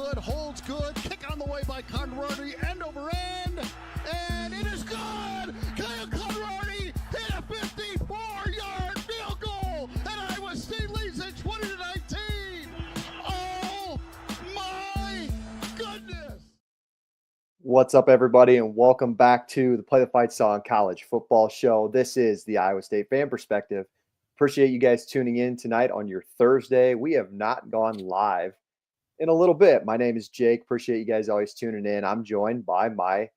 good, holds good, kick on the way by Conradi, end over end, and it is good! Kyle Conradi hit a 54-yard field goal, and Iowa State leads at 20-19! Oh my goodness! What's up, everybody, and welcome back to the Play the Fight Song College Football Show. This is the Iowa State Fan Perspective. Appreciate you guys tuning in tonight on your Thursday. We have not gone live in a little bit. My name is Jake. Appreciate you guys always tuning in. I'm joined by my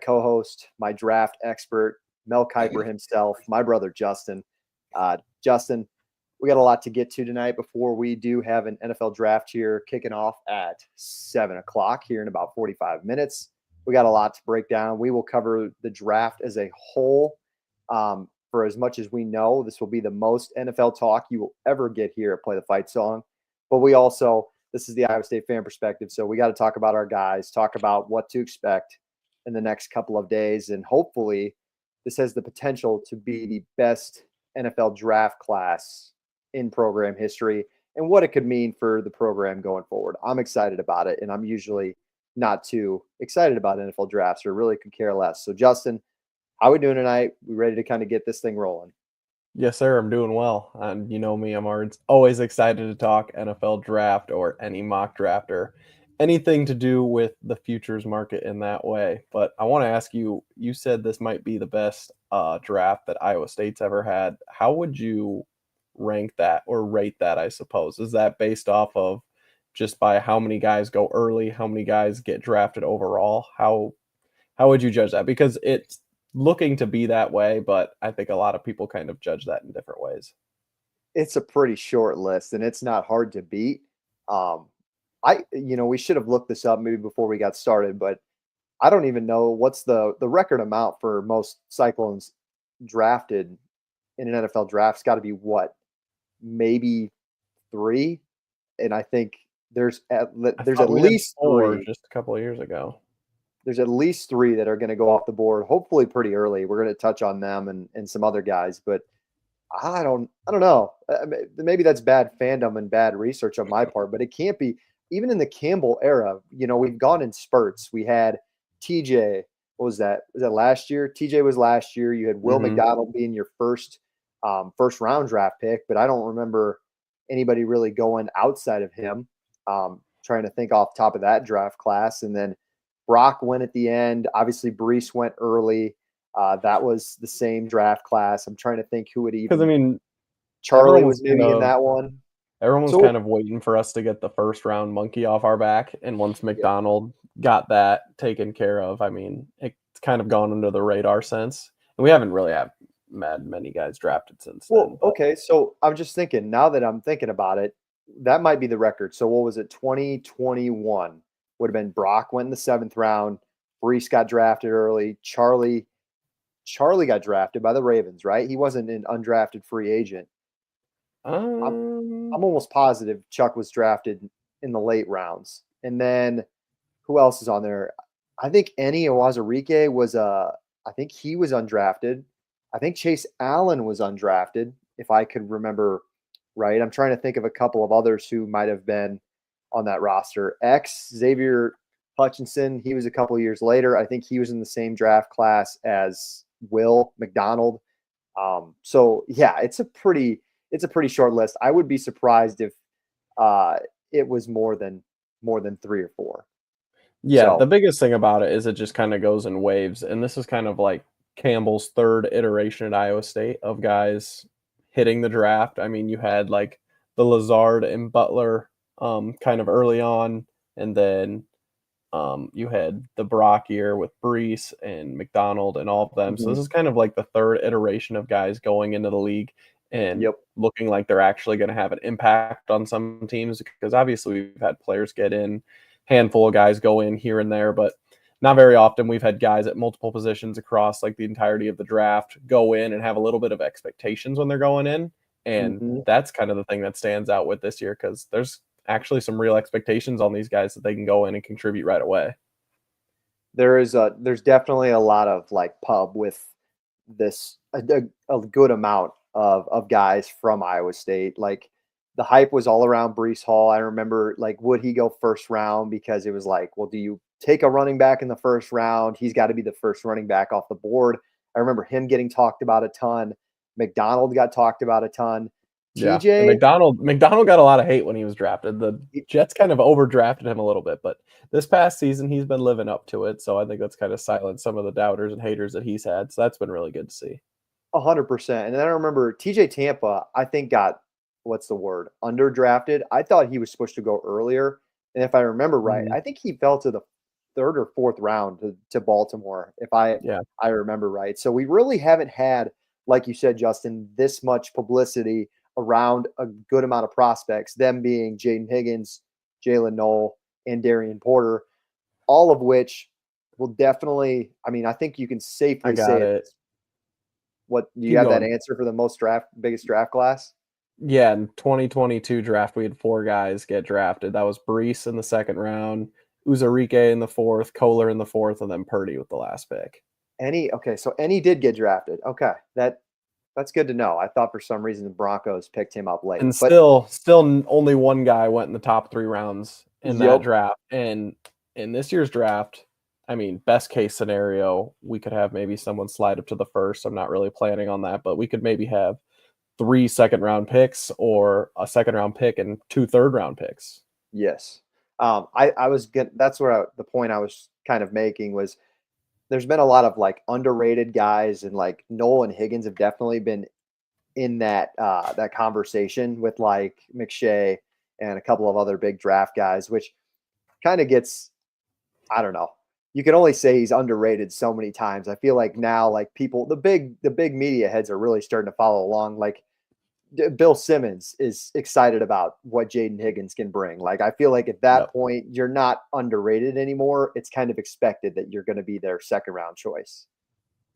co-host, my draft expert, Mel Kiper himself, my brother Justin. Justin, we got a lot to get to tonight before we do have an NFL draft here kicking off at 7 o'clock here in about 45 minutes. We got a lot to break down. We will cover the draft as a whole. For as much as we know, this will be the most NFL talk you will ever get here at Play the Fight Song. But we also, this is the Iowa State Fan Perspective, so we got to talk about our guys, talk about what to expect in the next couple of days, and hopefully this has the potential to be the best NFL draft class in program history and what it could mean for the program going forward. I'm excited about it, and I'm usually not too excited about NFL drafts or really could care less. So, Justin, how are we doing tonight? We ready to kind of get this thing rolling? Yes, sir. I'm doing well. And you know me, I'm always excited to talk NFL draft or any mock draft or anything to do with the futures market in that way. But I want to ask you, you said this might be the best draft that Iowa State's ever had. How would you rank that or rate that, I suppose? Is that based off of just by how many guys go early, how many guys get drafted overall? How would you judge that? Because it's looking to be that way, but I think a lot of people kind of judge that in different ways. It's a pretty short list, and it's not hard to beat. We should have looked this up maybe before we got started, but I don't even know what's the record amount for most Cyclones drafted in an NFL draft. It's got to be what, maybe 3, and I think there's at least 4 just a couple of yeyears ago. There's at least 3 that are going to go off the board, hopefully pretty early. We're going to touch on them and some other guys, but I don't know. Maybe that's bad fandom and bad research on my part, but it can't be. Even in the Campbell era, we've gone in spurts. We had TJ. What was that? Was that last year? TJ was last year. You had Will McDonald being your first round draft pick, but I don't remember anybody really going outside of him. Trying to think off top of that draft class, and then Brock went at the end. Obviously, Brees went early. That was the same draft class. I'm trying to think who would even. Because, Charlie was maybe in that one. Everyone was kind of waiting for us to get the first round monkey off our back. And once McDonald got that taken care of, it's kind of gone under the radar since. And we haven't really had many guys drafted since then. Okay. So I'm just thinking, now that I'm thinking about it, that might be the record. So what was it? 2021 would have been Brock went in the 7th round. Brees got drafted early. Charlie got drafted by the Ravens, right? He wasn't an undrafted free agent. I'm almost positive Chuck was drafted in the late rounds. And then who else is on there? I think Eni Owazurike was I think he was undrafted. I think Chase Allen was undrafted, if I could remember right. I'm trying to think of a couple of others who might have been on that roster. Xavier Hutchinson, he was a couple of years later. I think he was in the same draft class as Will McDonald. So yeah, it's a pretty short list. I would be surprised if it was more than 3 or 4. Yeah, so the biggest thing about it is it just kind of goes in waves, and this is kind of like Campbell's 3rd iteration at Iowa State of guys hitting the draft. You had like the Lazard and Butler kind of early on, and then you had the Brock year with Brees and McDonald and all of them. So this is kind of like the 3rd iteration of guys going into the league and looking like they're actually going to have an impact on some teams, because obviously we've had players get in, handful of guys go in here and there, but not very often. We've had guys at multiple positions across like the entirety of the draft go in and have a little bit of expectations when they're going in. And that's kind of the thing that stands out with this year, because there's actually some real expectations on these guys that they can go in and contribute right away. There's definitely a lot of like pub with this, a good amount of guys from Iowa State. Like the hype was all around Breece Hall. I remember, like, would he go first round? Because it was like, well, do you take a running back in the first round? He's got to be the first running back off the board. I remember him getting talked about a ton. McDonald got talked about a ton. Yeah, and TJ, McDonald got a lot of hate when he was drafted. The Jets kind of overdrafted him a little bit, but this past season he's been living up to it. So I think that's kind of silenced some of the doubters and haters that he's had. So that's been really good to see. 100%. And then I remember TJ Tampa, I think got, what's the word, underdrafted. I thought he was supposed to go earlier. And if I remember right, I think he fell to the third or fourth round to Baltimore, if I remember right. So we really haven't had, like you said, Justin, this much publicity around a good amount of prospects, them being Jaden Higgins, Jalen Knoll, and Darian Porter, all of which will definitely, I mean, I think you can safely say it. What do you have that answer for the biggest draft class? Yeah, in 2022 draft, we had 4 guys get drafted. That was Breece in the second round, Uzarike in the fourth, Kohler in the fourth, and then Purdy with the last pick. So any did get drafted. Okay, that's good to know. I thought for some reason the Broncos picked him up late. And still only one guy went in the top 3 rounds in that draft. And in this year's draft, I mean, best case scenario, we could have maybe someone slide up to the first. I'm not really planning on that, but we could maybe have 3 second-round picks or a second-round pick and 2 third-round picks. Yes. I was getting, that's where the point I was kind of making was there's been a lot of like underrated guys, and like Knoll and Higgins have definitely been in that conversation with like McShay and a couple of other big draft guys, which kind of gets, I don't know. You can only say he's underrated so many times. I feel like now, like people, the big media heads are really starting to follow along. Like Bill Simmons is excited about what Jaden Higgins can bring. Like, I feel like at that point, you're not underrated anymore. It's kind of expected that you're going to be their second round choice.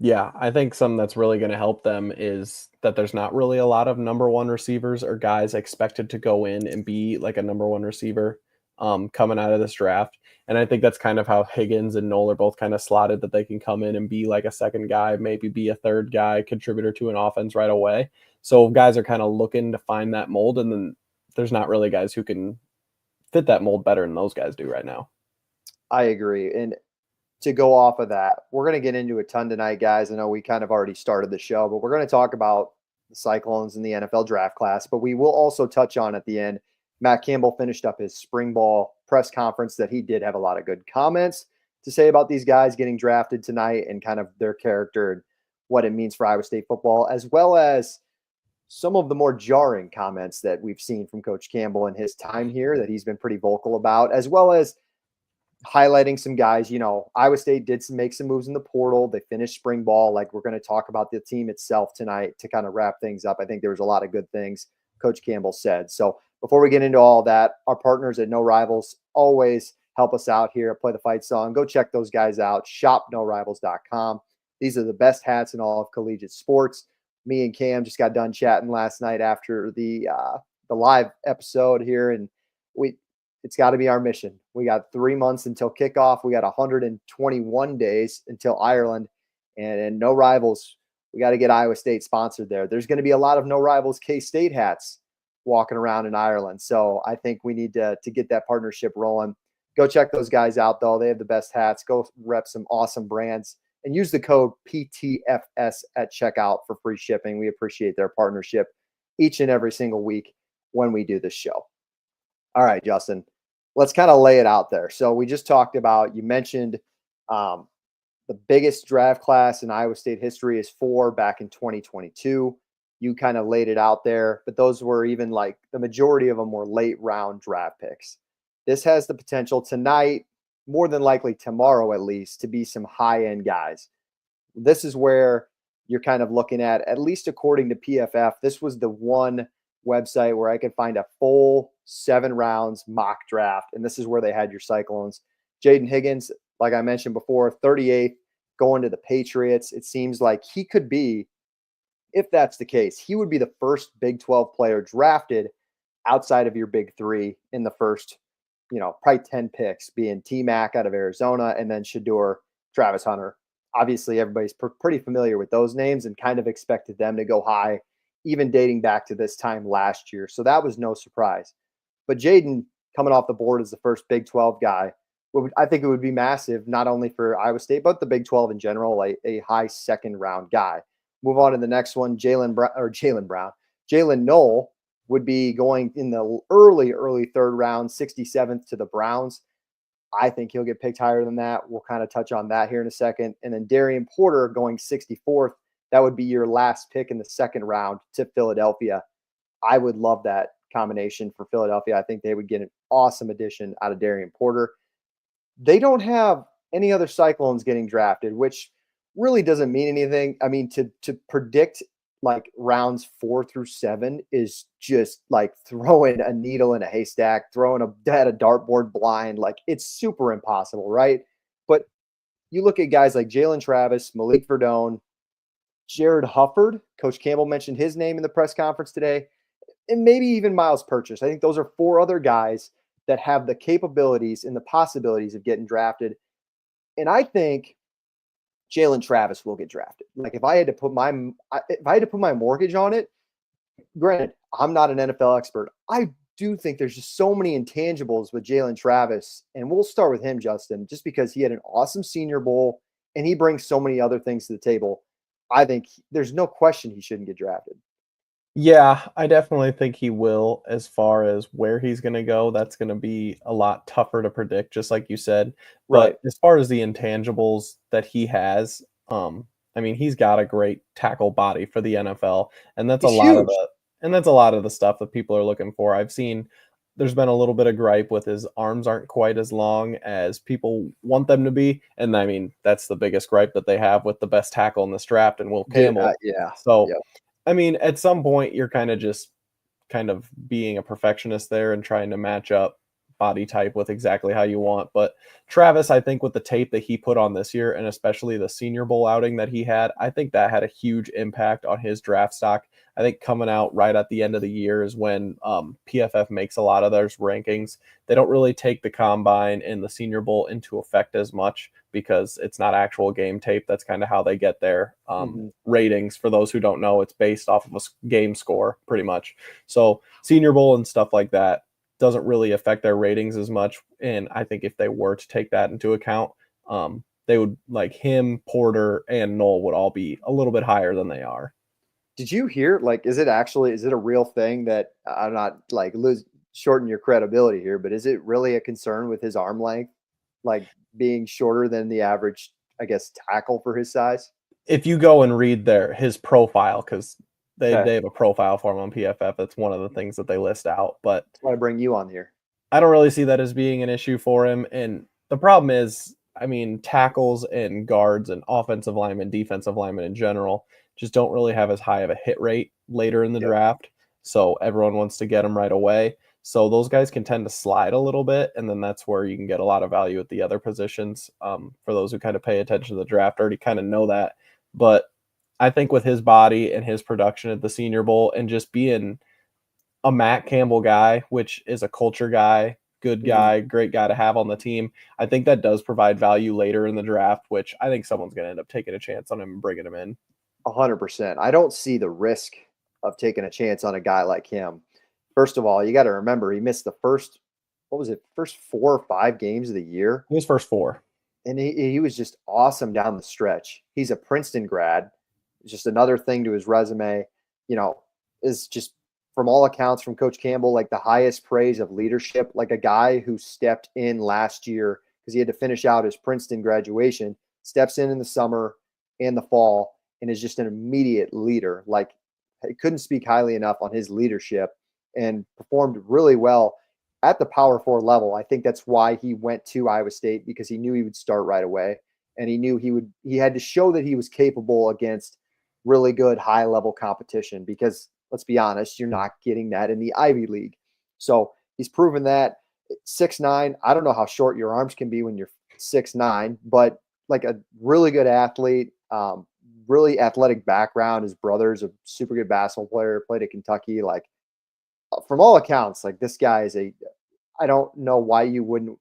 Yeah, I think something that's really going to help them is that there's not really a lot of number 1 receivers or guys expected to go in and be like a number 1 receiver coming out of this draft. And I think that's kind of how Higgins and Knoll are both kind of slotted, that they can come in and be like a second guy, maybe be a third guy, contributor to an offense right away. So guys are kind of looking to find that mold, and then there's not really guys who can fit that mold better than those guys do right now. I agree. And to go off of that, we're going to get into a ton tonight, guys. I know we kind of already started the show, but we're going to talk about the Cyclones in the NFL draft class. But we will also touch on at the end, Matt Campbell finished up his spring ball press conference that he did have a lot of good comments to say about these guys getting drafted tonight and kind of their character and what it means for Iowa State football, as well as some of the more jarring comments that we've seen from Coach Campbell in his time here that he's been pretty vocal about, as well as highlighting some guys. You know, Iowa State did make some moves in the portal. They finished spring ball. Like, we're going to talk about the team itself tonight to kind of wrap things up. I think there was a lot of good things Coach Campbell said. So before we get into all that, our partners at No Rivals always help us out here at Play the Fight Song. Go check those guys out. ShopNoRivals.com. These are the best hats in all of collegiate sports. Me and Cam just got done chatting last night after the live episode here, and it's got to be our mission. We got 3 months until kickoff. We got 121 days until Ireland, and No Rivals. We got to get Iowa State sponsored there. There's going to be a lot of No Rivals K-State hats walking around in Ireland, so I think we need to get that partnership rolling. Go check those guys out, though. They have the best hats. Go rep some awesome brands. And use the code PTFS at checkout for free shipping. We appreciate their partnership each and every single week when we do this show. All right, Justin, let's kind of lay it out there. So we just talked about, you mentioned the biggest draft class in Iowa State history is 4 back in 2022. You kind of laid it out there, but those were even like the majority of them were late round draft picks. This has the potential tonight, more than likely tomorrow at least, to be some high-end guys. This is where you're kind of looking at least according to PFF, this was the one website where I could find a full 7 rounds mock draft, and this is where they had your Cyclones. Jaden Higgins, like I mentioned before, 38th, going to the Patriots. It seems like he could be, if that's the case, he would be the first Big 12 player drafted outside of your Big 3 in the first, probably 10 picks, being T-Mac out of Arizona and then Shedeur, Travis Hunter. Obviously, everybody's pretty familiar with those names and kind of expected them to go high, even dating back to this time last year. So that was no surprise. But Jaden coming off the board as the first Big 12 guy, I think it would be massive, not only for Iowa State, but the Big 12 in general, a high second round guy. Move on to the next one, Jalen Noel would be going in the early third round, 67th to the Browns. I think he'll get picked higher than that. We'll kind of touch on that here in a second. And then Darian Porter going 64th. That would be your last pick in the second round to Philadelphia. I would love that combination for Philadelphia. I think they would get an awesome addition out of Darian Porter. They don't have any other Cyclones getting drafted, which really doesn't mean anything. I mean, to predict like rounds 4 through 7 is just like throwing a needle in a haystack, throwing a dartboard blind. Like, it's super impossible, right? But you look at guys like Jalen Travis, Malik Verdone, Jared Hufford. Coach Campbell mentioned his name in the press conference today, and maybe even Miles Purchase. I think those are 4 other guys that have the capabilities and the possibilities of getting drafted. And I think Jalen Travis will get drafted. Like, if I had to put my mortgage on it, granted, I'm not an NFL expert. I do think there's just so many intangibles with Jalen Travis, and we'll start with him, Justin, just because he had an awesome Senior Bowl and he brings so many other things to the table. I think there's no question he shouldn't get drafted. Yeah, I definitely think he will. As far as where he's going to go, that's going to be a lot tougher to predict, just like you said. Right. But as far as the intangibles that he has, I mean, he's got a great tackle body for the NFL, and that's He's a lot huge. of the stuff that people are looking for. I've seen there's been a little bit of gripe with his arms aren't quite as long as people want them to be, and I mean, that's the biggest gripe that they have with the best tackle in this draft, and Will Campbell. Yeah. So. Yep. I mean, at some point, you're kind of being a perfectionist there and trying to match up body type with exactly how you want. But Travis, I think with the tape that he put on this year, and especially the Senior Bowl outing that he had, I think that had a huge impact on his draft stock. I think coming out right at the end of the year is when PFF makes a lot of their rankings. They don't really take the combine and the Senior Bowl into effect as much because it's not actual game tape. That's kind of how they get their ratings. For those who don't know, it's based off of a game score pretty much. So Senior Bowl and stuff like that doesn't really affect their ratings as much. And I think if they were to take that into account, they would, like, him, Porter, and Noel would all be a little bit higher than they are. Did you hear, like, is it a real thing that I'm not like shorten your credibility here, but is it really a concern with his arm length, like being shorter than the average, I guess, tackle for his size? If you go and read his profile, because they have a profile for him on PFF, that's one of the things that they list out. But that's why I bring you on here. I don't really see that as being an issue for him. And the problem is, I mean, tackles and guards and offensive linemen, defensive linemen in general, just don't really have as high of a hit rate later in the draft. So everyone wants to get them right away. So those guys can tend to slide a little bit, and then that's where you can get a lot of value at the other positions. For those who kind of pay attention to the draft, already kind of know that. But I think with his body and his production at the Senior Bowl and just being a Matt Campbell guy, which is a culture guy, good guy, great guy to have on the team, I think that does provide value later in the draft, which I think someone's going to end up taking a chance on him and bringing him in. 100%. I don't see the risk of taking a chance on a guy like him. First of all, you got to remember he missed the first 4 or 5 games of the year. His first 4. And he was just awesome down the stretch. He's a Princeton grad. It's just another thing to his resume, is just, from all accounts from Coach Campbell, like the highest praise of leadership, like a guy who stepped in last year because he had to finish out his Princeton graduation, steps in the summer and the fall, and is just an immediate leader. Like, I couldn't speak highly enough on his leadership, and performed really well at the Power 4 level. I think that's why he went to Iowa State, because he knew he would start right away, and he knew he had to show that he was capable against really good high-level competition, because let's be honest, you're not getting that in the Ivy League. So he's proven that. 6'9", I don't know how short your arms can be when you're 6'9", but like a really good athlete, really athletic background. His brother's a super good basketball player, played at Kentucky. Like, from all accounts, like, this guy is I don't know why you wouldn't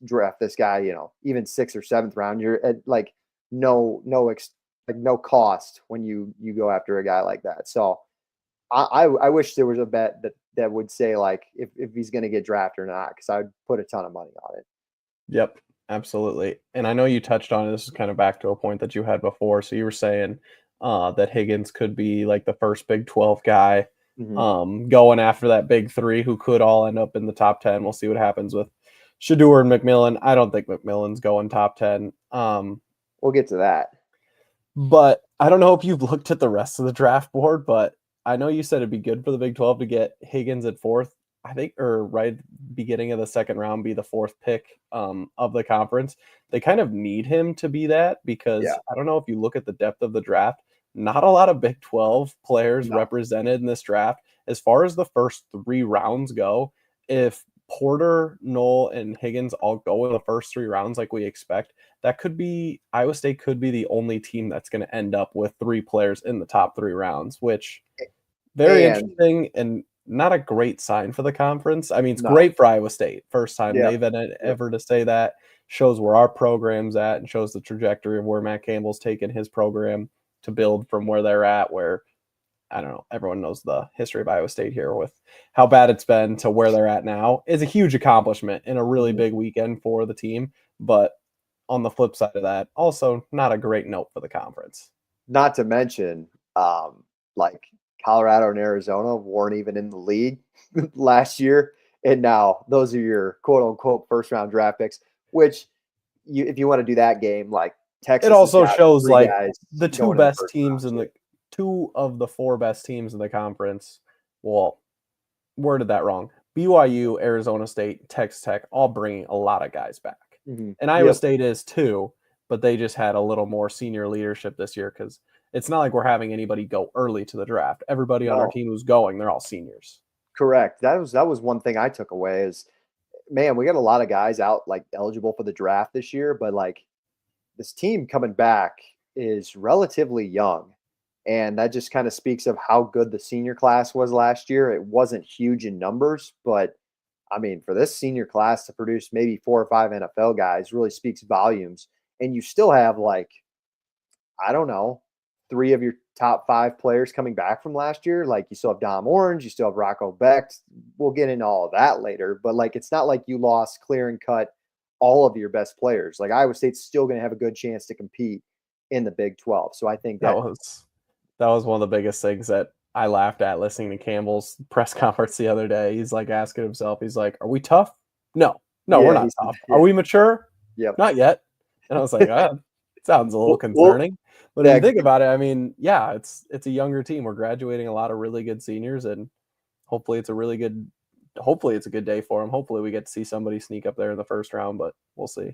draft this guy, even 6th or 7th round. You're at like no cost when you go after a guy like that. So I wish there was a bet that would say like if he's going to get drafted or not, because I would put a ton of money on it. Yep, absolutely. And I know you touched on it. This is kind of back to a point that you had before. So you were saying that Higgins could be like the first Big 12 guy going after that big three who could all end up in the top 10. We'll see what happens with Shedeur and McMillan. I don't think McMillan's going top 10. We'll get to that. But I don't know if you've looked at the rest of the draft board, but I know you said it'd be good for the Big 12 to get Higgins at 4th. I think, or right beginning of the second round, be the 4th pick of the conference. They kind of need him to be that because I don't know if you look at the depth of the draft, not a lot of Big 12 players represented in this draft. As far as the first 3 rounds go, if Porter, Knoll, and Higgins all go in the first 3 rounds like we expect, that could be Iowa State could be the only team that's going to end up with 3 players in the top 3 rounds, which very interesting and not a great sign for the conference. I mean, it's great for Iowa State. First time they've been ever to say that. Shows where our program's at and shows the trajectory of where Matt Campbell's taken his program to build from where they're at, where, I don't know, everyone knows the history of Iowa State here with how bad it's been to where they're at now. Is a huge accomplishment and a really big weekend for the team. But on the flip side of that, also not a great note for the conference. Not to mention, like Colorado and Arizona weren't even in the league last year. And now those are your quote unquote first round draft picks, which if you want to do that game, like Texas, it also shows like the 2 best teams in the 2 of the 4 best teams in the conference. Well, worded that wrong. BYU, Arizona State, Texas Tech, all bringing a lot of guys back. And Iowa State is too, but they just had a little more senior leadership this year because it's not like we're having anybody go early to the draft. Everybody on our team who's going, they're all seniors. Correct. That was one thing I took away is, man, we got a lot of guys out like eligible for the draft this year, but like this team coming back is relatively young. And that just kind of speaks of how good the senior class was last year. It wasn't huge in numbers, but I mean, for this senior class to produce maybe 4 or 5 NFL guys really speaks volumes. And you still have like, I don't know, 3 of your top 5 players coming back from last year. Like you still have Dom Orange, you still have Rocco Beck. We'll get into all of that later, but like, it's not like you lost clear and cut all of your best players. Like Iowa State's still going to have a good chance to compete in the Big 12. So I think that was one of the biggest things that I laughed at listening to Campbell's press conference the other day. He's like asking himself, he's like, are we tough? No, we're not tough. Are we mature? Yep. Not yet. And I was like, sounds a little concerning. But if you think about it, I mean, yeah, it's a younger team. We're graduating a lot of really good seniors, and hopefully it's a good day for them. Hopefully we get to see somebody sneak up there in the first round, but we'll see.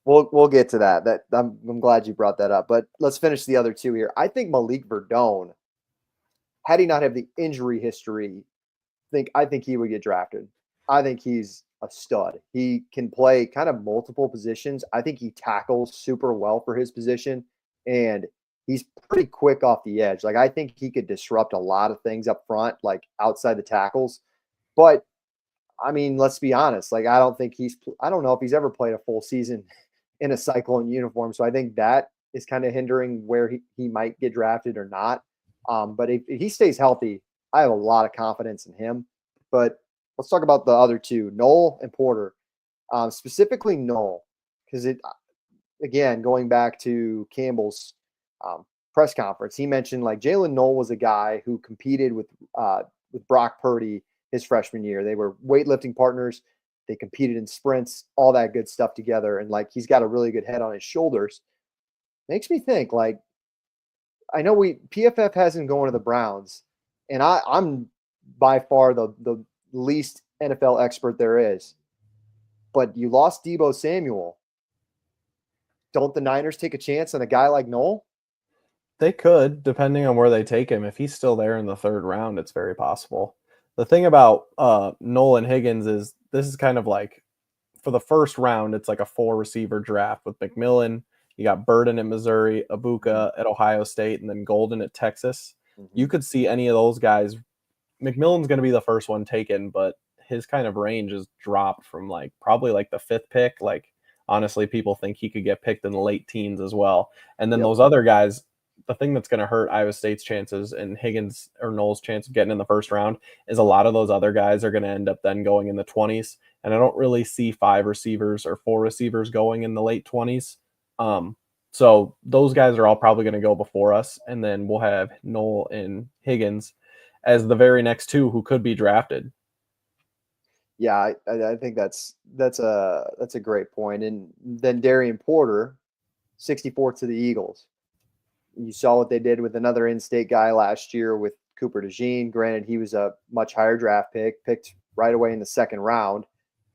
We'll get to that. I'm glad you brought that up. But let's finish the other 2 here. I think Malik Verdone, had he not have the injury history, I think he would get drafted. I think he's a stud. He can play kind of multiple positions. I think he tackles super well for his position, and he's pretty quick off the edge. Like I think he could disrupt a lot of things up front, like outside the tackles. But I mean, let's be honest. Like I don't know if he's ever played a full season in a Cyclone uniform. So I think that is kind of hindering where he might get drafted or not. But if he stays healthy, I have a lot of confidence in him. But let's talk about the other 2, Knoll and Porter. Specifically Knoll, because again, going back to Campbell's press conference, he mentioned like Jalen Knoll was a guy who competed with Brock Purdy his freshman year. They were weightlifting partners. They competed in sprints, all that good stuff together. And like, he's got a really good head on his shoulders. Makes me think like, I know PFF has him going to the Browns, and I'm by far the least NFL expert there is, but you lost Deebo Samuel. Don't the Niners take a chance on a guy like Knoll? They could, depending on where they take him. If he's still there in the 3rd round, it's very possible. The thing about Knoll and Higgins is this is kind of like for the first round, it's like a 4 receiver draft with McMillan. You got Burden at Missouri, Abuka at Ohio State, and then Golden at Texas. You could see any of those guys. McMillan's going to be the first one taken, but his kind of range is dropped from like probably like the 5th pick. Like honestly, people think he could get picked in the late teens as well. And then those other guys, the thing that's going to hurt Iowa State's chances and Higgins or Knowles' chance of getting in the first round is a lot of those other guys are going to end up then going in the 20s. And I don't really see 5 receivers or 4 receivers going in the late 20s. So those guys are all probably going to go before us. And then we'll have Knoll and Higgins as the very next 2 who could be drafted. Yeah, I think that's a great point. And then Darian Porter, 64 to the Eagles. You saw what they did with another in-state guy last year with Cooper DeJean. Granted, he was a much higher draft pick, picked right away in the second round.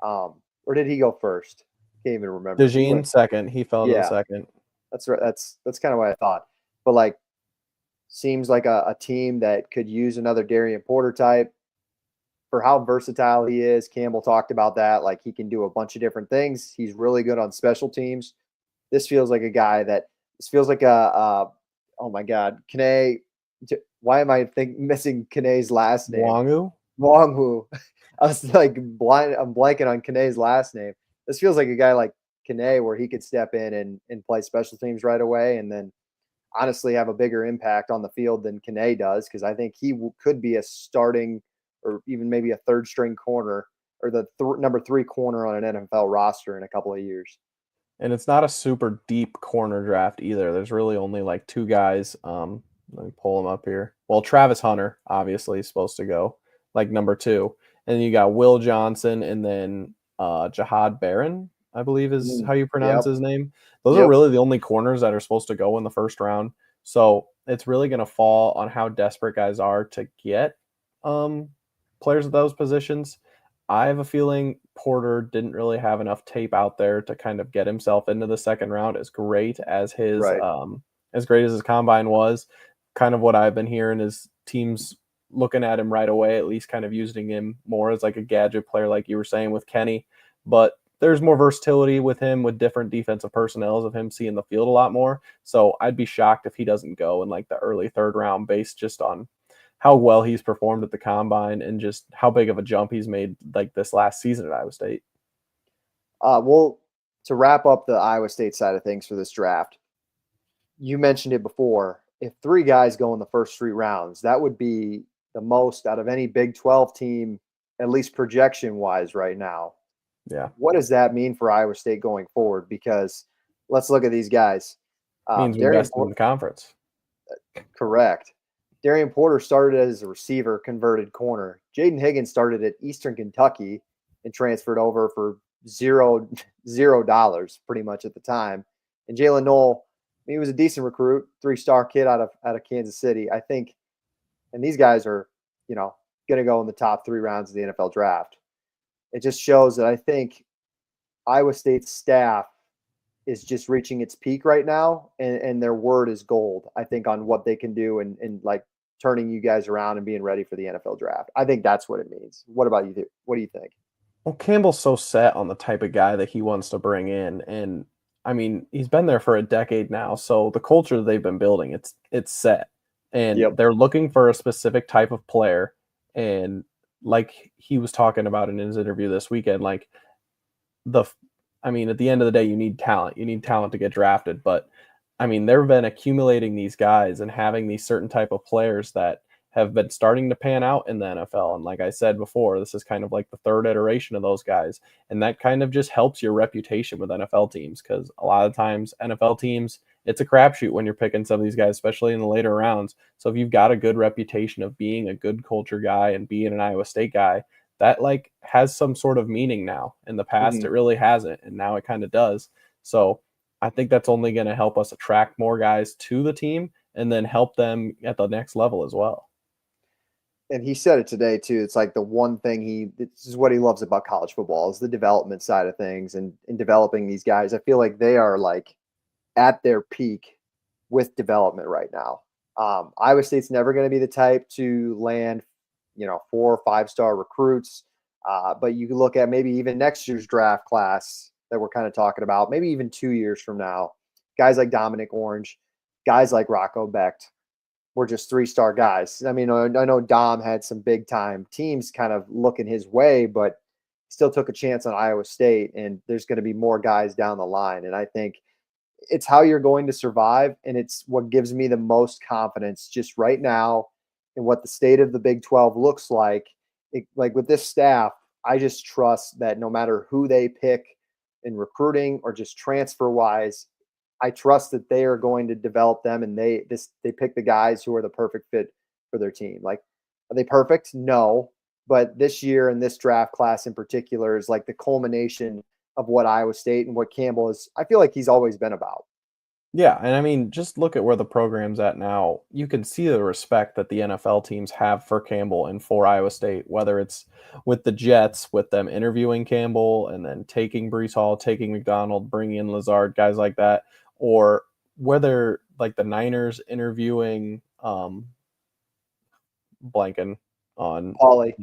Or did he go first? Can't even remember. DeJean second. He fell to the second. That's right. That's kind of what I thought. But like, seems like a team that could use another Darian Porter type for how versatile he is. Campbell talked about that. Like, he can do a bunch of different things. He's really good on special teams. This feels like a guy that feels like oh my God, Kene. Why am I missing Kene's last name? Wonghu. I was like I'm blanking on Kene's last name. This feels like a guy like Kene where he could step in and play special teams right away, and then honestly have a bigger impact on the field than Kene does, because I think he could be a starting or even maybe a third string corner or the number 3 corner on an NFL roster in a couple of years. And it's not a super deep corner draft either. There's really only like 2 guys. Let me pull them up here. Well, Travis Hunter obviously is supposed to go like number 2, and you got Will Johnson and then Jahad Barron, I believe is how you pronounce his name. Those are really the only corners that are supposed to go in the first round. So it's really going to fall on how desperate guys are to get players at those positions. I have a feeling Porter didn't really have enough tape out there to kind of get himself into the second round. As great as his combine was, kind of what I've been hearing is teams looking at him right away, at least kind of using him more as like a gadget player, like you were saying with Kenny. But there's more versatility with him, with different defensive personnels, of him seeing the field a lot more. So I'd be shocked if he doesn't go in like the early third round based just on how well he's performed at the combine and just how big of a jump he's made like this last season at Iowa State. Well, to wrap up the Iowa State side of things for this draft, you mentioned it before. If 3 guys go in the first 3 rounds, that would be the most out of any Big 12 team, at least projection-wise right now. Yeah. What does that mean for Iowa State going forward? Because let's look at these guys. Means we best in the conference. Correct. Darian Porter started as a receiver, converted corner. Jaden Higgins started at Eastern Kentucky and transferred over for $0 pretty much at the time. And Jalen Knoll, he was a decent recruit, 3-star kid out of Kansas City. I think, and these guys are, going to go in the top 3 rounds of the NFL draft. It just shows that I think Iowa State's staff is just reaching its peak right now, and their word is gold, I think, on what they can do and like turning you guys around and being ready for the NFL draft. I think that's what it means. What about you? What do you think? Well, Campbell's so set on the type of guy that he wants to bring in. And I mean, he's been there for a decade now. So the culture they've been building, it's set. And they're looking for a specific type of player. And like he was talking about in his interview this weekend, like at the end of the day, you need talent. You need talent to get drafted. But I mean, they've been accumulating these guys and having these certain type of players that have been starting to pan out in the NFL. And like I said before, this is kind of like the 3rd iteration of those guys. And that kind of just helps your reputation with NFL teams, because a lot of times NFL teams, it's a crapshoot when you're picking some of these guys, especially in the later rounds. So if you've got a good reputation of being a good culture guy and being an Iowa State guy, that like has some sort of meaning now. In the past, it really hasn't. And now it kind of does. So I think that's only going to help us attract more guys to the team and then help them at the next level as well. And he said it today too. It's like the one thing this is what he loves about college football is the development side of things and developing these guys. I feel like they are like at their peak with development right now. Iowa State's never going to be the type to land, 4 or 5-star recruits. But you can look at maybe even next year's draft class that we're kind of talking about, maybe even 2 years from now, guys like Dominic Orange, guys like Rocco Becht were just 3-star guys. I mean, I know Dom had some big time teams kind of looking his way, but still took a chance on Iowa State, and there's going to be more guys down the line. And I think it's how you're going to survive, and it's what gives me the most confidence just right now in what the state of the Big 12 looks like. Like with this staff, I just trust that no matter who they pick in recruiting or just transfer wise, I trust that they are going to develop them, and they pick the guys who are the perfect fit for their team. Like, are they perfect? No, but this year and this draft class in particular is like the culmination of what Iowa State and what Campbell is. I feel like he's always been about. Yeah, and I mean, just look at where the program's at now. You can see the respect that the NFL teams have for Campbell and for Iowa State, whether it's with the Jets, with them interviewing Campbell and then taking Brees Hall, taking McDonald, bringing in Lazard, guys like that, or whether like the Niners interviewing blanking on Pauly.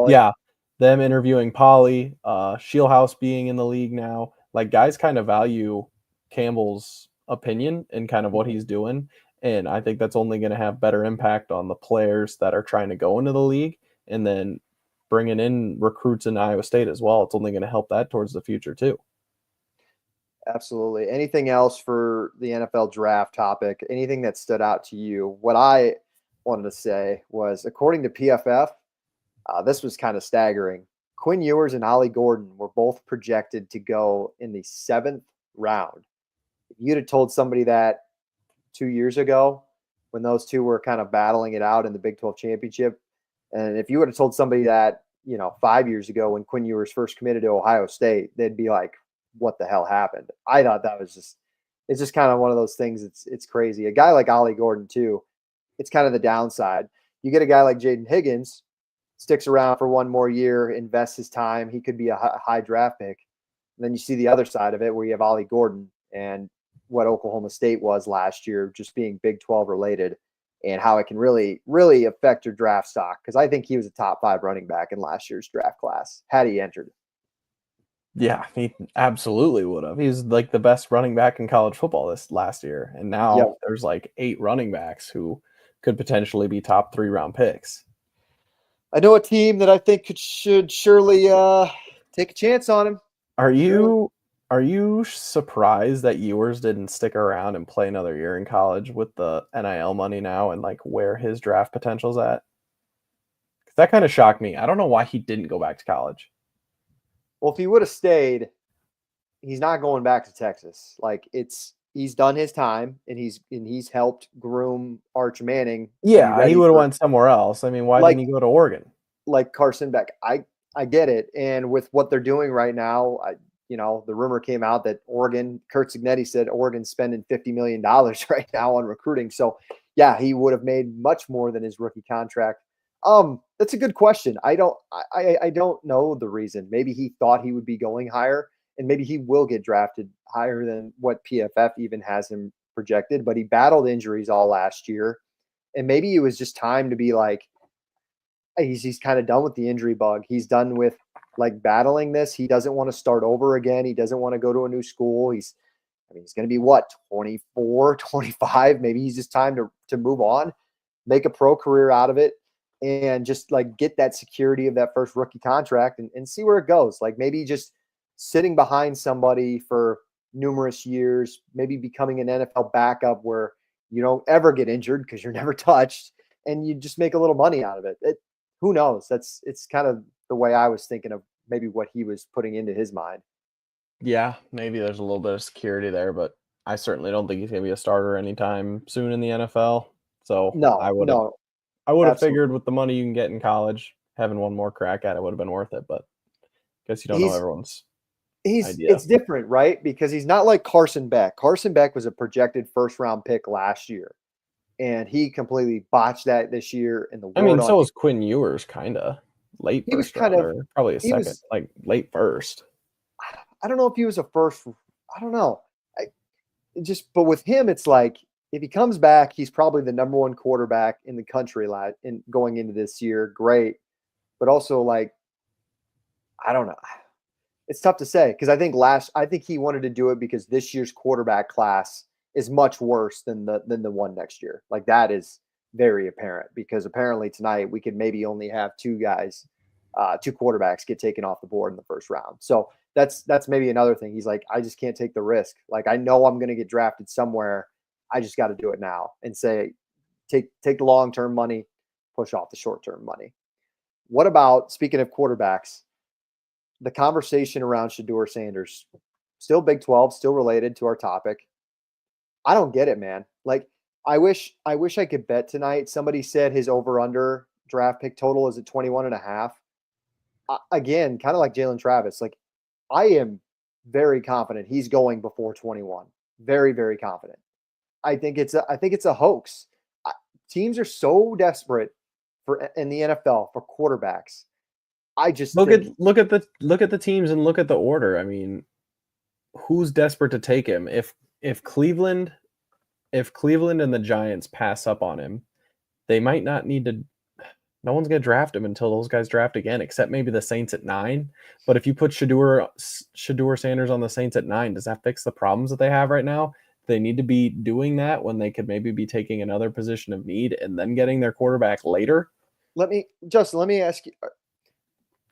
Yeah, them interviewing Polly, Shieldhouse being in the league now. Like, guys kind of value Campbell's opinion and kind of what he's doing. And I think that's only going to have better impact on the players that are trying to go into the league, and then bringing in recruits in Iowa State as well. It's only going to help that towards the future too. Absolutely. Anything else for the NFL draft topic? Anything that stood out to you? What I wanted to say was, according to PFF, this was kind of staggering. Quinn Ewers and Ollie Gordon were both projected to go in the 7th round. If you'd have told somebody that 2 years ago, when those two were kind of battling it out in the Big 12 championship, and if you would have told somebody that, 5 years ago when Quinn Ewers first committed to Ohio State, they'd be like, what the hell happened? I thought that was it's just kind of one of those things. It's crazy. A guy like Ollie Gordon too, it's kind of the downside. You get a guy like Jaden Higgins, sticks around for one more year, invests his time. He could be a high draft pick. And then you see the other side of it where you have Ollie Gordon and what Oklahoma State was last year, just being Big 12 related, and how it can really, really affect your draft stock. Because I think he was a top 5 running back in last year's draft class had he entered. Yeah, he absolutely would have. He's like the best running back in college football this last year. And now there's like 8 running backs who could potentially be top 3 round picks. I know a team that I think should surely take a chance on him. Are you surprised that Ewers didn't stick around and play another year in college with the NIL money now and like where his draft potential's at? Because that kind of shocked me. I don't know why he didn't go back to college. Well, if he would have stayed, he's not going back to Texas. Like, he's done his time, and he's helped groom Arch Manning. Yeah, he would have went somewhere else. I mean, why didn't he go to Oregon? Like Carson Beck. I get it. And with what they're doing right now, the rumor came out that Kurt Cignetti said Oregon's spending $50 million right now on recruiting. So, yeah, he would have made much more than his rookie contract. That's a good question. I don't know the reason. Maybe he thought he would be going higher, and maybe he will get drafted higher than what PFF even has him projected, but he battled injuries all last year. And maybe it was just time to be like, he's kind of done with the injury bug. He's done with like battling this. He doesn't want to start over again. He doesn't want to go to a new school. He's going to be 24, 25. Maybe he's just time to move on, make a pro career out of it, and just like get that security of that first rookie contract and see where it goes. Like, maybe just sitting behind somebody for numerous years, maybe becoming an NFL backup where you don't ever get injured because you're never touched, and you just make a little money out of it. Who knows? It's kind of the way I was thinking of maybe what he was putting into his mind. Yeah, maybe there's a little bit of security there, but I certainly don't think he's going to be a starter anytime soon in the NFL. So I would have figured with the money you can get in college, having one more crack at it would have been worth it. But I guess you don't know everyone's idea. It's different, right? Because he's not like Carson Beck. Carson Beck was a projected first-round pick last year, and he completely botched that this year. So was Quinn Ewers, kind of late. He was probably a second, like late first. I don't know if he was a first. I don't know. But with him, it's like, if he comes back, he's probably the number 1 quarterback in the country going into this year. Great. But also, like, I don't know. It's tough to say, because I think he wanted to do it because this year's quarterback class is much worse than the one next year. Like, that is very apparent, because apparently tonight we could maybe only have 2 quarterbacks get taken off the board in the first round. So that's maybe another thing. He's like, I just can't take the risk. Like, I know I'm going to get drafted somewhere. I just got to do it now and say, take the long-term money, push off the short-term money. What about, speaking of quarterbacks, the conversation around Shedeur Sanders, still Big 12, still related to our topic. I don't get it, man. Like, I wish I could bet tonight. Somebody said his over-under draft pick total is at 21.5. Again, kind of like Jalen Travis. Like, I am very confident he's going before 21. Very, very confident. I think it's a hoax. Teams are so desperate in the NFL for quarterbacks. I just look at the teams and look at the order. I mean, who's desperate to take him? If Cleveland and the Giants pass up on him, they might not need to. No one's going to draft him until those guys draft again, except maybe the Saints at 9. But if you put Shedeur Sanders on the Saints at 9, does that fix the problems that they have right now? They need to be doing that when they could maybe be taking another position of need and then getting their quarterback later. Justin, let me ask you.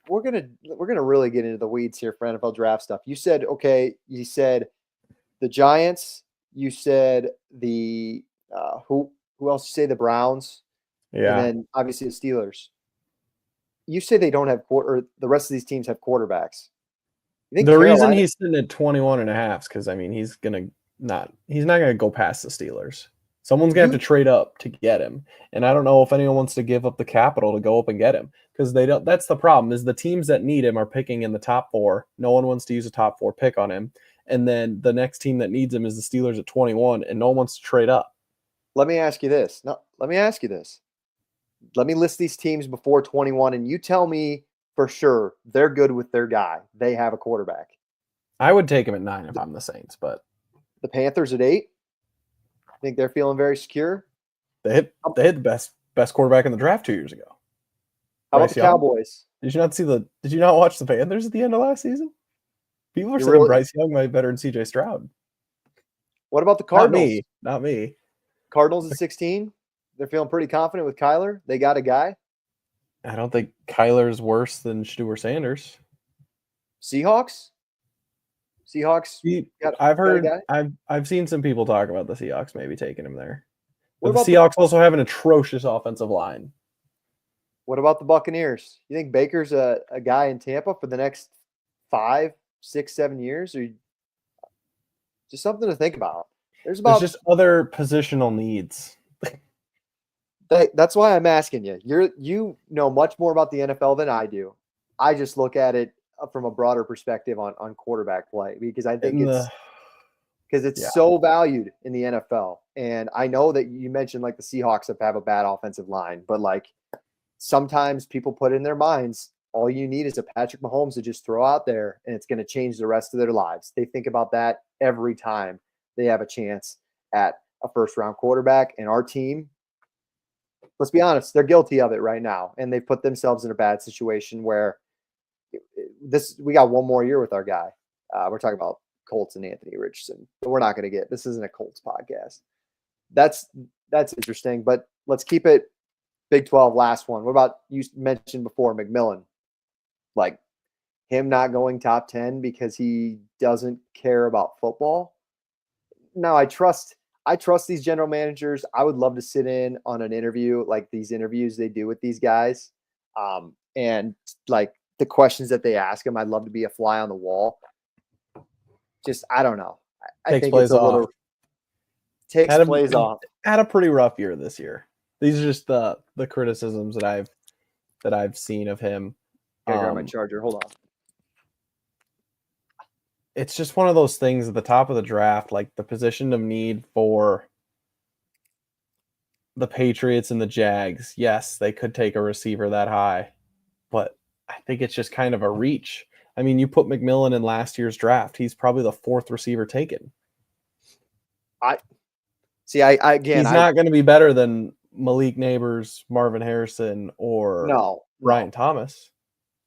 We're gonna really get into the weeds here for NFL draft stuff. You said the Giants. You said the who else? You say the Browns. Yeah. And then obviously the Steelers. You say they don't have or the rest of these teams have quarterbacks. The reason he's sitting at 21.5 is because he's not going to go past the Steelers. Someone's going to have to trade up to get him. And I don't know if anyone wants to give up the capital to go up and get him because they don't. That's the problem is the teams that need him are picking in the top 4. No one wants to use a top 4 pick on him. And then the next team that needs him is the Steelers at 21 and no one wants to trade up. Let me ask you this. Let me list these teams before 21 and you tell me for sure they're good with their guy. They have a quarterback. I would take him at 9 if I'm the Saints, but the Panthers at 8. I think they're feeling very secure. They hit the best quarterback in the draft 2 years ago. How about the Cowboys? Did you not watch the Panthers at the end of last season? People are saying Bryce Young might be better than CJ Stroud. What about the Cardinals? Not me. Cardinals at 16. They're feeling pretty confident with Kyler. They got a guy. I don't think Kyler's worse than Shedeur Sanders. Seahawks. I've seen some people talk about the Seahawks maybe taking him there. But the Seahawks also have an atrocious offensive line. What about the Buccaneers? You think Baker's a guy in Tampa for the next 5, 6, 7 years? Or just something to think about. There's just other positional needs. That's why I'm asking you. You know much more about the NFL than I do. I just look at it from a broader perspective on quarterback play because I think it's so valued in the NFL. And I know that you mentioned like the Seahawks have a bad offensive line, but like sometimes people put in their minds, all you need is a Patrick Mahomes to just throw out there and it's going to change the rest of their lives. They think about that every time they have a chance at a first-round quarterback. And our team, let's be honest, they're guilty of it right now. And they put themselves in a bad situation where we got one more year with our guy. We're talking about Colts and Anthony Richardson. But we're not going to this isn't a Colts podcast. That's interesting. But let's keep it Big 12, last one. What about, you mentioned before, McMillan? Like him not going top 10 because he doesn't care about football? No, I trust these general managers. I would love to sit in on an interview, like these interviews they do with these guys. And like the questions that they ask them, I'd love to be a fly on the wall. Just, I don't know. I think it's a little takes plays off. Had a pretty rough year this year. These are just the criticisms that I've seen of him. Here, grab my charger. Hold on. It's just one of those things at the top of the draft, like the position of need for the Patriots and the Jags. Yes, they could take a receiver that high, but I think it's just kind of a reach. I mean, you put McMillan in last year's draft. He's probably the 4th receiver taken. He's not going to be better than Malik Neighbors, Marvin Harrison, or Ryan Thomas.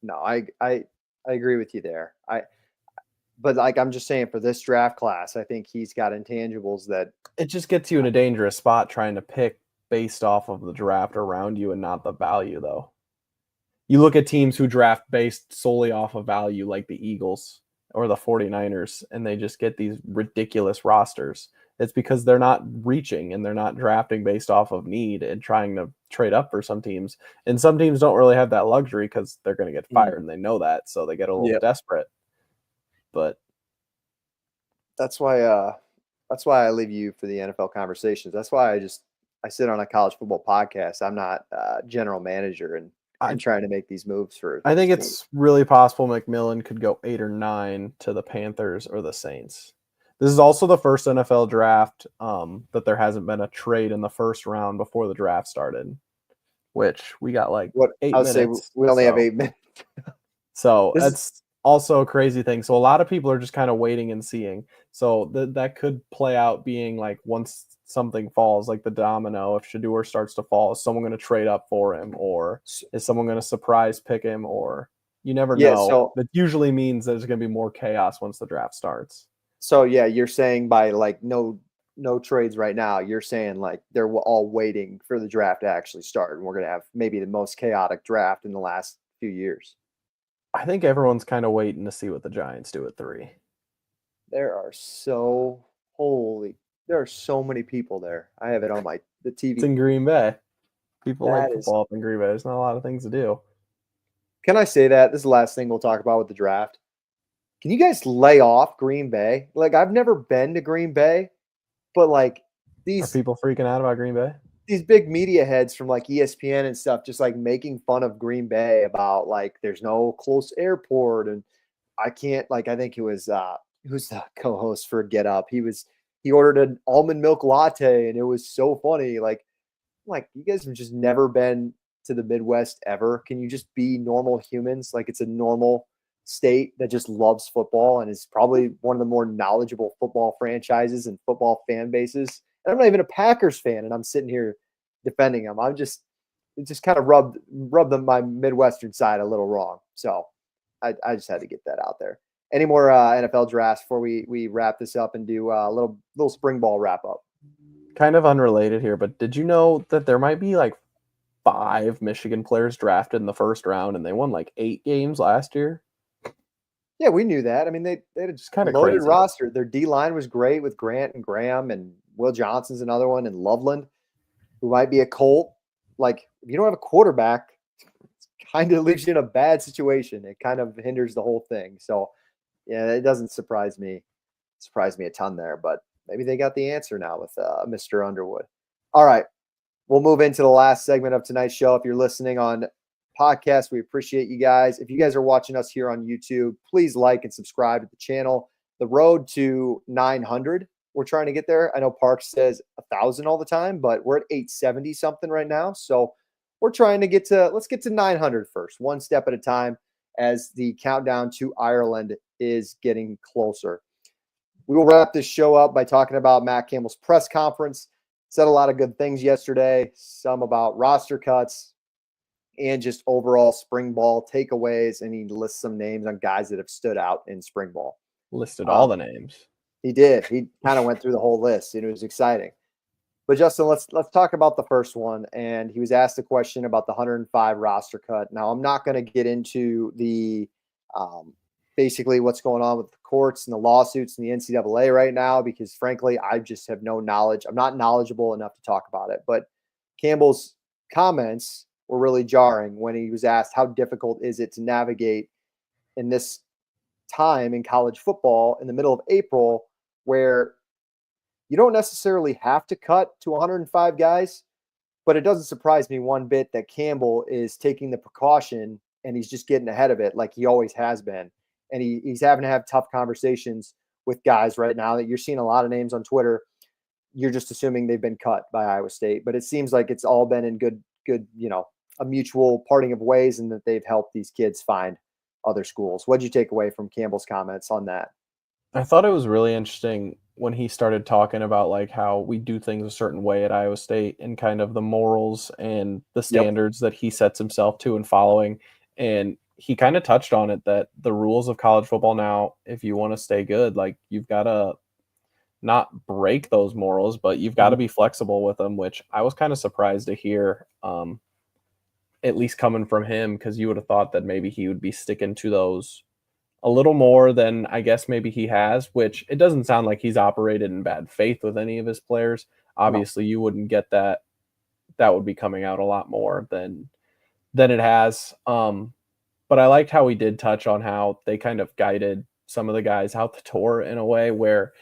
No, I agree with you there. But like I'm just saying, for this draft class, I think he's got intangibles that it just gets you in a dangerous spot trying to pick based off of the draft around you and not the value, though. You look at teams who draft based solely off of value, like the Eagles or the 49ers and they just get these ridiculous rosters. It's because they're not reaching and they're not drafting based off of need and trying to trade up for some teams. And some teams don't really have that luxury because they're going to get fired and they know that. So they get a little desperate. But that's why I leave you for the NFL conversations. That's why I sit on a college football podcast. I'm not general manager and I'm trying to make these moves for. I think it's really possible McMillan could go 8 or 9 to the Panthers or the Saints. This is also the first NFL draft that there hasn't been a trade in the first round before the draft started, which we got like 8 minutes. Say we only have 8 minutes. So that's also a crazy thing. So a lot of people are just kind of waiting and seeing. So that could play out being like once something falls, like the domino, if Shedeur starts to fall, is someone going to trade up for him, or is someone going to surprise pick him, or you never know. So that usually means there's going to be more chaos once the draft starts. So yeah, you're saying by like no trades right now, you're saying like they're all waiting for the draft to actually start, and we're going to have maybe the most chaotic draft in the last few years. I think everyone's kind of waiting to see what the Giants do at 3. There are so many people there. I have it on the TV. It's in Green Bay. People like football up in Green Bay. There's not a lot of things to do. Can I say that? This is the last thing we'll talk about with the draft. Can you guys lay off Green Bay? Like, I've never been to Green Bay, but like are people freaking out about Green Bay? These big media heads from like ESPN and stuff just like making fun of Green Bay about like there's no close airport and I can't like I think it was who's the co-host for Get Up? He ordered an almond milk latte and it was so funny. Like you guys have just never been to the Midwest ever. Can you just be normal humans? Like it's a normal state that just loves football and is probably one of the more knowledgeable football franchises and football fan bases. And I'm not even a Packers fan, and I'm sitting here defending them. It just kind of rubbed my Midwestern side a little wrong. So I just had to get that out there. Any more NFL drafts before we wrap this up and do a little spring ball wrap up? Kind of unrelated here, but did you know that there might be like 5 Michigan players drafted in the first round, and they won like 8 games last year? Yeah, we knew that. I mean, they had just kind of loaded roster. Their D-line was great with Grant and Graham, and Will Johnson's another one, and Loveland, who might be a Colt. Like, if you don't have a quarterback, it kind of leaves you in a bad situation. It kind of hinders the whole thing. So, yeah, it doesn't surprise me. Surprised me a ton there, but maybe they got the answer now with Mr. Underwood. All right, we'll move into the last segment of tonight's show. If you're listening on podcast, we appreciate you guys. If you guys are watching us here on YouTube, please like and subscribe to the channel. The road to 900, we're trying to get there. I know Parks says 1,000 all the time, but we're at 870 something right now. So we're trying to let's get to 900 first, one step at a time as the countdown to Ireland is getting closer. We will wrap this show up by talking about Matt Campbell's press conference. Said a lot of good things yesterday, some about roster cuts, and just overall spring ball takeaways, and he lists some names on guys that have stood out in spring ball. Listed all the names. He did. He kind of went through the whole list, and it was exciting. But Justin, let's talk about the first one. And he was asked a question about the 105 roster cut. Now, I'm not going to get into the basically what's going on with the courts and the lawsuits and the NCAA right now, because frankly, I just have no knowledge. I'm not knowledgeable enough to talk about it. But Campbell's comments were really jarring when he was asked how difficult is it to navigate in this time in college football in the middle of April where you don't necessarily have to cut to 105 guys, but it doesn't surprise me one bit that Campbell is taking the precaution and he's just getting ahead of it like he always has been. And he's having to have tough conversations with guys right now that you're seeing a lot of names on Twitter. You're just assuming they've been cut by Iowa State, but it seems like it's all been in good, a mutual parting of ways and that they've helped these kids find other schools. What'd you take away from Campbell's comments on that? I thought it was really interesting when he started talking about like how we do things a certain way at Iowa State and kind of the morals and the standards that he sets himself to and following. And he kind of touched on it that the rules of college football now, if you want to stay good, like you've got to not break those morals, but you've got to be flexible with them, which I was kind of surprised to hear, at least coming from him, because you would have thought that maybe he would be sticking to those a little more than I guess maybe he has, which it doesn't sound like he's operated in bad faith with any of his players. No. Obviously, you wouldn't get that. That would be coming out a lot more than it has. But I liked how he did touch on how they kind of guided some of the guys out the door in a way where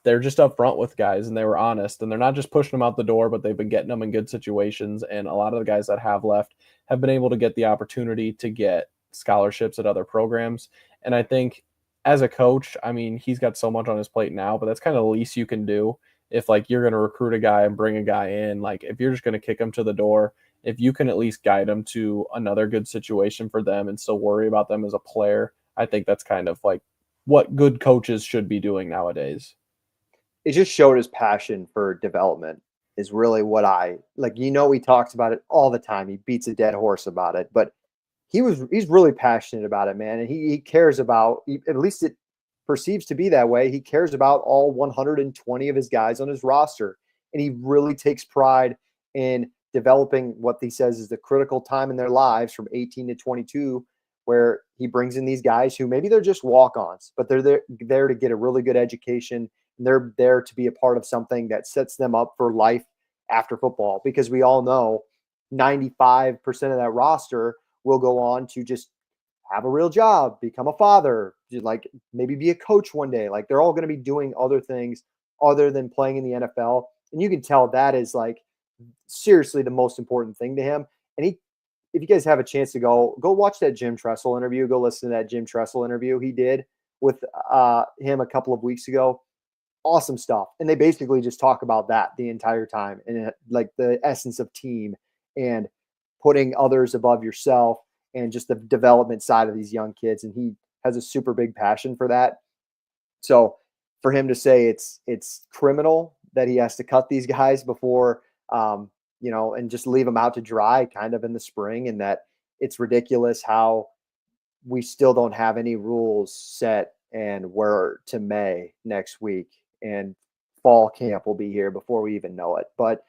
they're just upfront with guys and they were honest and they're not just pushing them out the door, but they've been getting them in good situations. And a lot of the guys that have left have been able to get the opportunity to get scholarships at other programs. And I think as a coach, I mean, he's got so much on his plate now, but that's kind of the least you can do. If like you're going to recruit a guy and bring a guy in, like if you're just going to kick him to the door, if you can at least guide them to another good situation for them and still worry about them as a player, I think that's kind of like what good coaches should be doing nowadays. It just showed his passion for development is really what I like. He talks about it all the time. He beats a dead horse about it, but he's really passionate about it, man. And he cares about, at least it perceives to be that way. He cares about all 120 of his guys on his roster. And he really takes pride in developing what he says is the critical time in their lives from 18 to 22, where he brings in these guys who maybe they're just walk-ons, but they're there to get a really good education. They're there to be a part of something that sets them up for life after football, because we all know 95% of that roster will go on to just have a real job, become a father, like maybe be a coach one day. Like they're all going to be doing other things other than playing in the NFL. And you can tell that is like seriously the most important thing to him. And if you guys have a chance to go watch that Jim Tressel interview, go listen to that Jim Tressel interview he did with him a couple of weeks ago. Awesome stuff. And they basically just talk about that the entire time, and like the essence of team and putting others above yourself and just the development side of these young kids. And he has a super big passion for that. So for him to say it's criminal that he has to cut these guys before, and just leave them out to dry kind of in the spring, and that it's ridiculous how we still don't have any rules set and we're to May next week and fall camp will be here before we even know it. But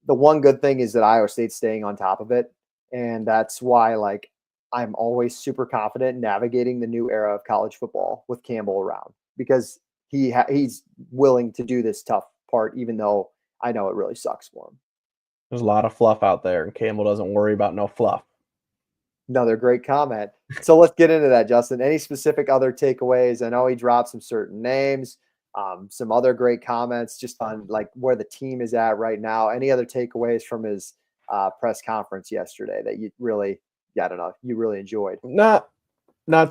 the one good thing is that Iowa State's staying on top of it. And that's why, like, I'm always super confident navigating the new era of college football with Campbell around, because he's willing to do this tough part, even though I know it really sucks for him. There's a lot of fluff out there, and Campbell doesn't worry about no fluff. Another great comment. So let's get into that, Justin. Any specific other takeaways? I know he dropped some certain names, some other great comments just on like where the team is at right now. Any other takeaways from his press conference yesterday that you really, I don't know, you really enjoyed? Not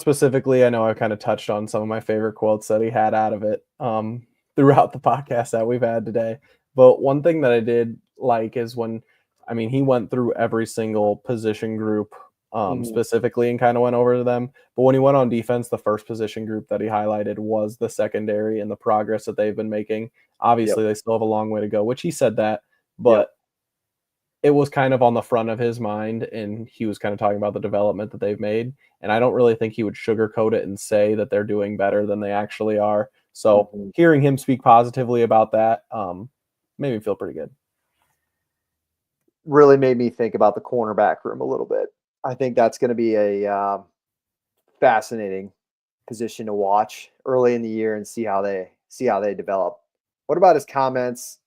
specifically. I know I kind of touched on some of my favorite quotes that he had out of it throughout the podcast that we've had today. But one thing that I did like is when, I mean, he went through every single position group specifically and kind of went over to them. But when he went on defense, the first position group that he highlighted was the secondary and the progress that they've been making. Obviously, they still have a long way to go, which he said that, but it was kind of on the front of his mind, and he was kind of talking about the development that they've made. And I don't really think he would sugarcoat it and say that they're doing better than they actually are. So hearing him speak positively about that made me feel pretty good. Really made me think about the cornerback room a little bit. I think that's going to be a fascinating position to watch early in the year and see how they develop. What about his comments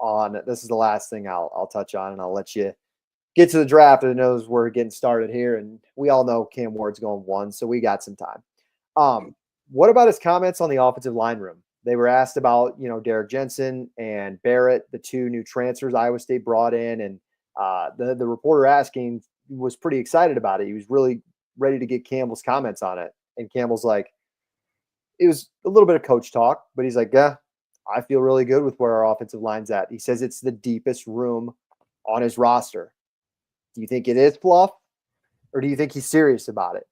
on, this is the last thing I'll touch on, and I'll let you get to the draft. I know we're getting started here, and we all know Cam Ward's going 1, so we got some time. What about his comments on the offensive line room? They were asked about, Derek Jensen and Barrett, the 2 new transfers Iowa State brought in, and the reporter asking was pretty excited about it. He was really ready to get Campbell's comments on it. And Campbell's like, it was a little bit of coach talk, but he's like, yeah, I feel really good with where our offensive line's at. He says it's the deepest room on his roster. Do you think it is fluff, or do you think he's serious about it?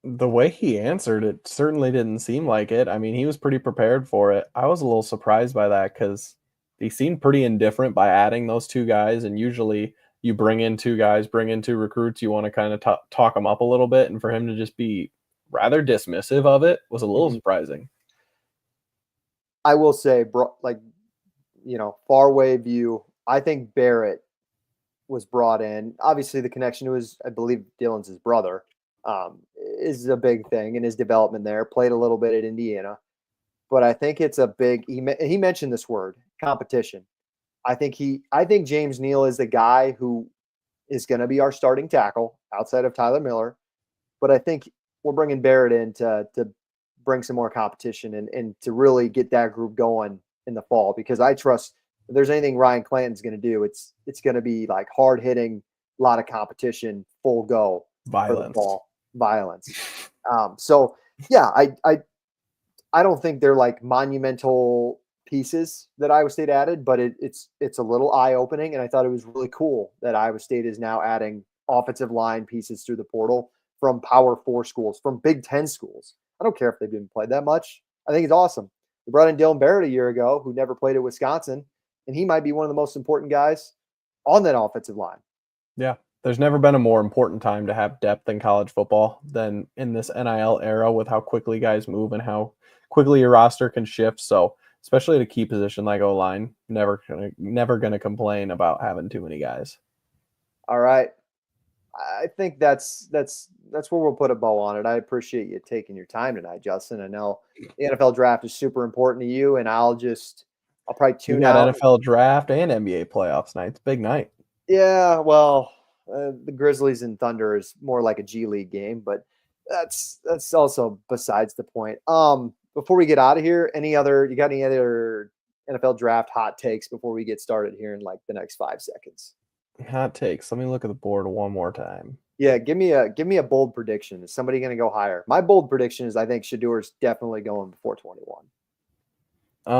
The way he answered it certainly didn't seem like it. I mean, he was pretty prepared for it. I was a little surprised by that because he seemed pretty indifferent by adding those 2 guys. And usually you bring in 2 guys, bring in 2 recruits, you want to kind of talk them up a little bit. And for him to just be rather dismissive of it was a little surprising. I will say, far away view, I think Barrett was brought in. Obviously, the connection was, I believe, Dylan's his brother. is a big thing in his development there. Played a little bit at Indiana. But I think it's a big – he mentioned this word, competition. I think James Neal is the guy who is going to be our starting tackle outside of Tyler Miller. But I think we're bringing Barrett in to bring some more competition and to really get that group going in the fall, because I trust if there's anything Ryan Clanton's going to do, it's going to be like hard hitting, a lot of competition, full go for the fall. Violence. So yeah, I don't think they're like monumental pieces that Iowa State added, but it's a little eye opening, and I thought it was really cool that Iowa State is now adding offensive line pieces through the portal from Power 4 schools, from Big Ten schools. I don't care if they've been played that much. I think it's awesome. We brought in Dylan Barrett a year ago, who never played at Wisconsin, and he might be one of the most important guys on that offensive line. Yeah, there's never been a more important time to have depth in college football than in this NIL era, with how quickly guys move and how quickly your roster can shift. So especially at a key position like O-line, never gonna complain about having too many guys. All right. I think that's where we'll put a bow on it. I appreciate you taking your time tonight, Justin. I know the NFL draft is super important to you, and I'll probably tune out. NFL draft and NBA playoffs night. It's a big night. Yeah, well, the Grizzlies and Thunder is more like a G League game, but that's also besides the point. Before we get out of here, you got any other NFL draft hot takes before we get started here in like the next 5 seconds? Hot takes. Let me look at the board one more time. Yeah, give me a bold prediction. Is somebody going to go higher? My bold prediction is I think Shadour's definitely going before 21. I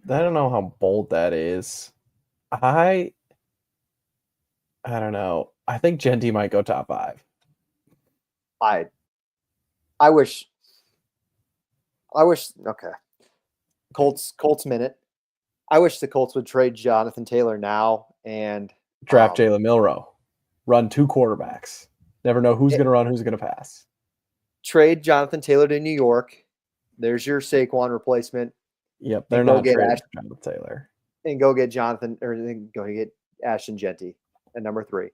don't know how bold that is. I don't know. I think Genty might go top 5. I wish. Okay. Colts minute. I wish the Colts would trade Jonathan Taylor now and draft Jalen Milroe. Run 2 quarterbacks. Never know who's going to run, who's going to pass. Trade Jonathan Taylor to New York. There's your Saquon replacement. Yep, they're not trading Jonathan Taylor. And go get Ashton Genty at number 3.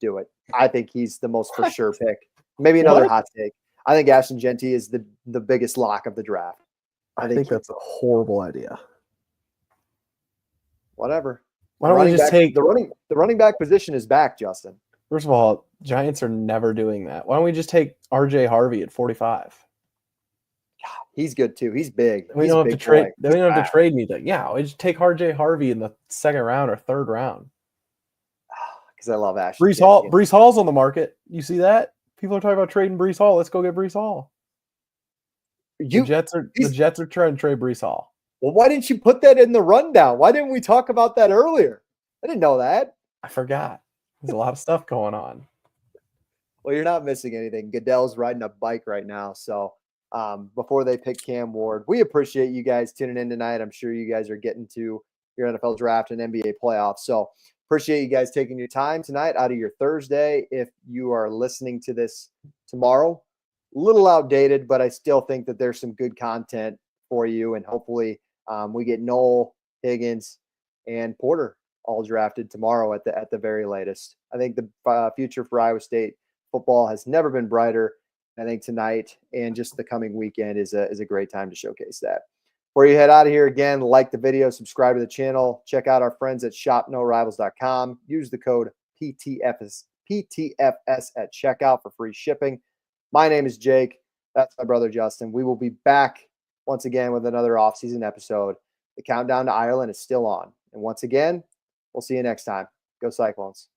Do it. I think he's the most for sure pick. Maybe another hot take. I think Ashton Genty is the biggest lock of the draft. I think that's a horrible idea. Whatever. Why don't we just take the running back position is back, Justin? First of all, Giants are never doing that. Why don't we just take RJ Harvey at 45? God, he's good too. He's big. We don't have to trade. We don't have to trade anything. Yeah, we just take RJ Harvey in the 2nd round or 3rd round. Because I love Ashton. Breece Hall's on the market. You see that? People are talking about trading Breece Hall. Let's go get Breece Hall. The Jets are trying to trade Breece Hall. Well, why didn't you put that in the rundown? Why didn't we talk about that earlier? I didn't know that. I forgot. There's a lot of stuff going on. Well, you're not missing anything. Goodell's riding a bike right now. So before they pick Cam Ward, we appreciate you guys tuning in tonight. I'm sure you guys are getting to your NFL draft and NBA playoffs. So appreciate you guys taking your time tonight out of your Thursday. If you are listening to this tomorrow, a little outdated, but I still think that there's some good content for you. And hopefully we get Noel, Higgins, and Porter all drafted tomorrow at the very latest. I think the future for Iowa State football has never been brighter. I think tonight and just the coming weekend is a great time to showcase that. Before you head out of here, again, like the video, subscribe to the channel, check out our friends at shopnorivals.com. Use the code PTFS at checkout for free shipping. My name is Jake. That's my brother, Justin. We will be back once again with another off-season episode. The countdown to Ireland is still on. And once again, we'll see you next time. Go Cyclones.